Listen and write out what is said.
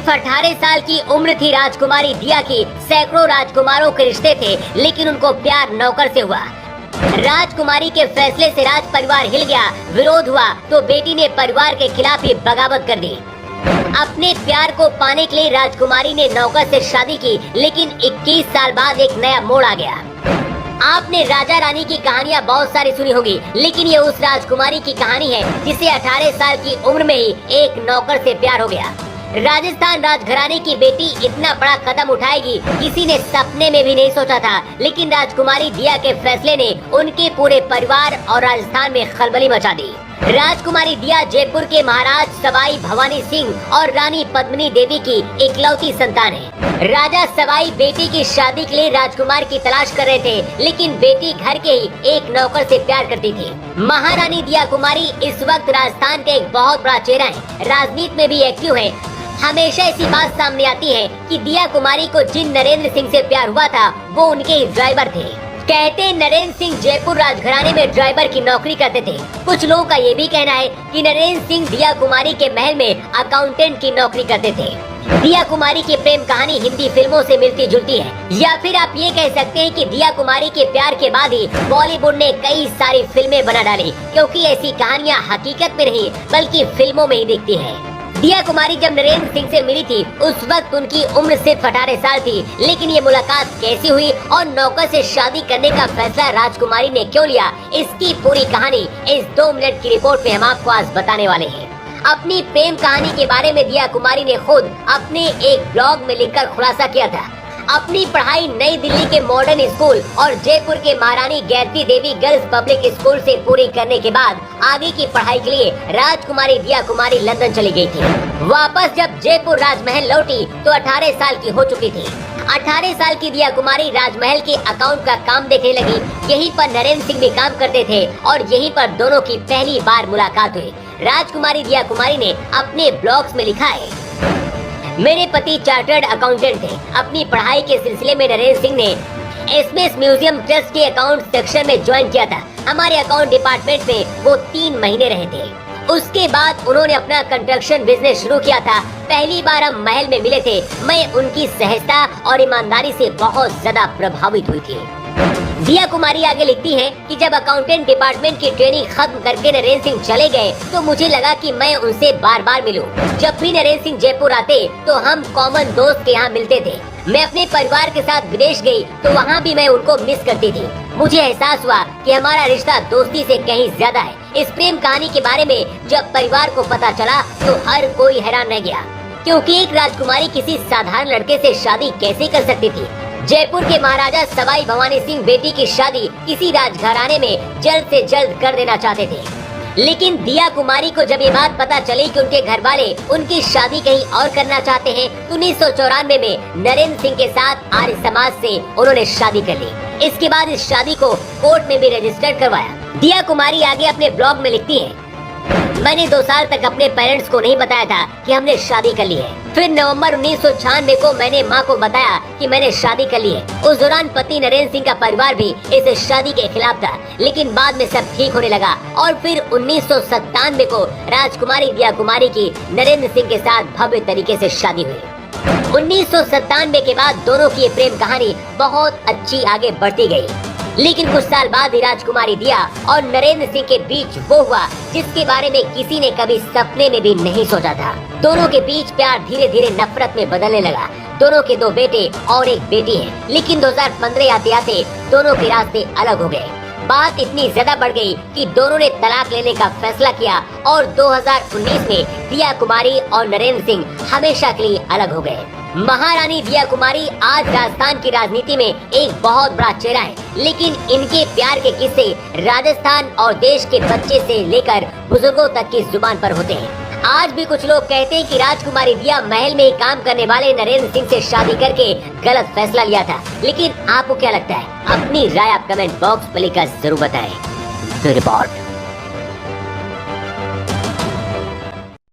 सिर्फ 18 साल की उम्र थी राजकुमारी दिया की। सैकड़ों राजकुमारों के रिश्ते थे, लेकिन उनको प्यार नौकर से हुआ। राजकुमारी के फैसले से राज परिवार हिल गया। विरोध हुआ तो बेटी ने परिवार के खिलाफ ही बगावत कर दी। अपने प्यार को पाने के लिए राजकुमारी ने नौकर से शादी की, लेकिन 21 साल बाद एक नया मोड़ आ गया। आपने राजा रानी की कहानियां बहुत सारी सुनी होंगी, लेकिन ये उस राजकुमारी की कहानी है जिसे 18 साल की उम्र में ही एक नौकर से प्यार हो गया। राजस्थान राजघराने की बेटी इतना बड़ा कदम उठाएगी किसी ने सपने में भी नहीं सोचा था, लेकिन राजकुमारी दिया के फैसले ने उनके पूरे परिवार और राजस्थान में खलबली मचा दी। राजकुमारी दिया जयपुर के महाराज सवाई भवानी सिंह और रानी पद्मिनी देवी की इकलौती संतान है। राजा सवाई बेटी की शादी के लिए राजकुमार की तलाश कर रहे थे, लेकिन बेटी घर के ही एक नौकर से प्यार करती थी। महारानी दिया कुमारी इस वक्त राजस्थान का एक बहुत बड़ा चेहरा है, राजनीति में भी एक्टिव है। हमेशा ऐसी बात सामने आती है कि दिया कुमारी को जिन नरेंद्र सिंह से प्यार हुआ था वो उनके ही ड्राइवर थे। कहते नरेंद्र सिंह जयपुर राजघराने में ड्राइवर की नौकरी करते थे। कुछ लोगों का ये भी कहना है कि नरेंद्र सिंह दिया कुमारी के महल में अकाउंटेंट की नौकरी करते थे। दिया कुमारी की प्रेम कहानी हिंदी फिल्मों से मिलती जुलती है, या फिर आप ये कह सकते हैं कि दिया कुमारी के प्यार के बाद ही बॉलीवुड ने कई सारी फिल्में बना डाली, क्योंकि ऐसी कहानियां हकीकत में नहीं बल्कि फिल्मों में ही दिखती है। दिया कुमारी जब नरेंद्र सिंह से मिली थी उस वक्त उनकी उम्र सिर्फ 18 साल थी, लेकिन ये मुलाकात कैसी हुई और नौकर से शादी करने का फैसला राजकुमारी ने क्यों लिया, इसकी पूरी कहानी इस 2 मिनट की रिपोर्ट में हम आपको आज बताने वाले हैं। अपनी प्रेम कहानी के बारे में दिया कुमारी ने खुद अपने एक ब्लॉग में लिखकर खुलासा किया था। अपनी पढ़ाई नई दिल्ली के मॉडर्न स्कूल और जयपुर के महारानी Gayatri Devi girls public school से पूरी करने के बाद आगे की पढ़ाई के लिए राजकुमारी दिया कुमारी लंदन चली गई थी। वापस जब जयपुर राजमहल लौटी तो 18 साल की हो चुकी थी। 18 साल की दिया कुमारी राजमहल के अकाउंट का काम देखने लगी। यहीं पर नरेंद्र सिंह भी काम करते थे और यहीं पर दोनों की पहली बार मुलाकात हुई। राजकुमारी दिया कुमारी ने अपने ब्लॉग्स में लिखा है, मेरे पति चार्टर्ड अकाउंटेंट थे। अपनी पढ़ाई के सिलसिले में नरेंद्र सिंह ने एसएमएस म्यूजियम ट्रस्ट के अकाउंट सेक्शन में ज्वाइन किया था। हमारे अकाउंट डिपार्टमेंट में वो 3 महीने रहे थे। उसके बाद उन्होंने अपना कंस्ट्रक्शन बिजनेस शुरू किया था। पहली बार हम महल में मिले थे। मैं उनकी सहजता और ईमानदारी से बहुत ज्यादा प्रभावित हुई थी। दिया कुमारी आगे लिखती हैं कि जब अकाउंटेंट डिपार्टमेंट की ट्रेनिंग खत्म करके नरेंद्र सिंह चले गए तो मुझे लगा कि मैं उनसे बार बार मिलूं। जब भी नरेंद्र सिंह जयपुर आते तो हम कॉमन दोस्त के यहाँ मिलते थे। मैं अपने परिवार के साथ विदेश गई तो वहाँ भी मैं उनको मिस करती थी। मुझे एहसास हुआ कि हमारा रिश्ता दोस्ती से कहीं ज्यादा है। इस प्रेम कहानी के बारे में जब परिवार को पता चला तो हर कोई हैरान रह गया, क्योंकि एक राजकुमारी किसी साधारण लड़के से शादी कैसे कर सकती थी। जयपुर के महाराजा सवाई भवानी सिंह बेटी की शादी किसी राजघराने में जल्द से जल्द कर देना चाहते थे, लेकिन दिया कुमारी को जब ये बात पता चली कि उनके घर वाले उनकी शादी कहीं और करना चाहते हैं तो 1994 में नरेंद्र सिंह के साथ आर्य समाज से उन्होंने शादी कर ली। इसके बाद इस शादी को कोर्ट में भी रजिस्टर्ड करवाया। दिया कुमारी आगे अपने ब्लॉग में लिखती है, मैंने 2 साल तक अपने पेरेंट्स को नहीं बताया था कि हमने शादी कर ली है। फिर नवंबर 1996 को मैंने माँ को बताया कि मैंने शादी कर ली है। उस दौरान पति नरेंद्र सिंह का परिवार भी इस शादी के खिलाफ था, लेकिन बाद में सब ठीक होने लगा और फिर 1997 को राजकुमारी दिया कुमारी की नरेंद्र सिंह के साथ भव्य तरीके से शादी हुई। 1997 के बाद दोनों की ये प्रेम कहानी बहुत अच्छी आगे बढ़ती गई, लेकिन कुछ साल बाद ही राजकुमारी दिया और नरेंद्र सिंह के बीच वो हुआ जिसके बारे में किसी ने कभी सपने में भी नहीं सोचा था। दोनों के बीच प्यार धीरे धीरे नफरत में बदलने लगा। दोनों के 2 बेटे और एक बेटी है, लेकिन 2015 आते आते दोनों के रास्ते अलग हो गए। बात इतनी ज्यादा बढ़ गई कि दोनों ने तलाक लेने का फैसला किया और 2019 में दिया कुमारी और नरेंद्र सिंह हमेशा के लिए अलग हो गए। महारानी दिया कुमारी आज राजस्थान की राजनीति में एक बहुत बड़ा चेहरा है, लेकिन इनके प्यार के किस्से राजस्थान और देश के बच्चे से लेकर बुजुर्गों तक की जुबान पर होते हैं। आज भी कुछ लोग कहते हैं कि राजकुमारी दिया महल में ही काम करने वाले नरेंद्र सिंह से शादी करके गलत फैसला लिया था, लेकिन आपको क्या लगता है? अपनी राय आप कमेंट बॉक्स पर लिखकर जरूर बताएं। रिपोर्ट।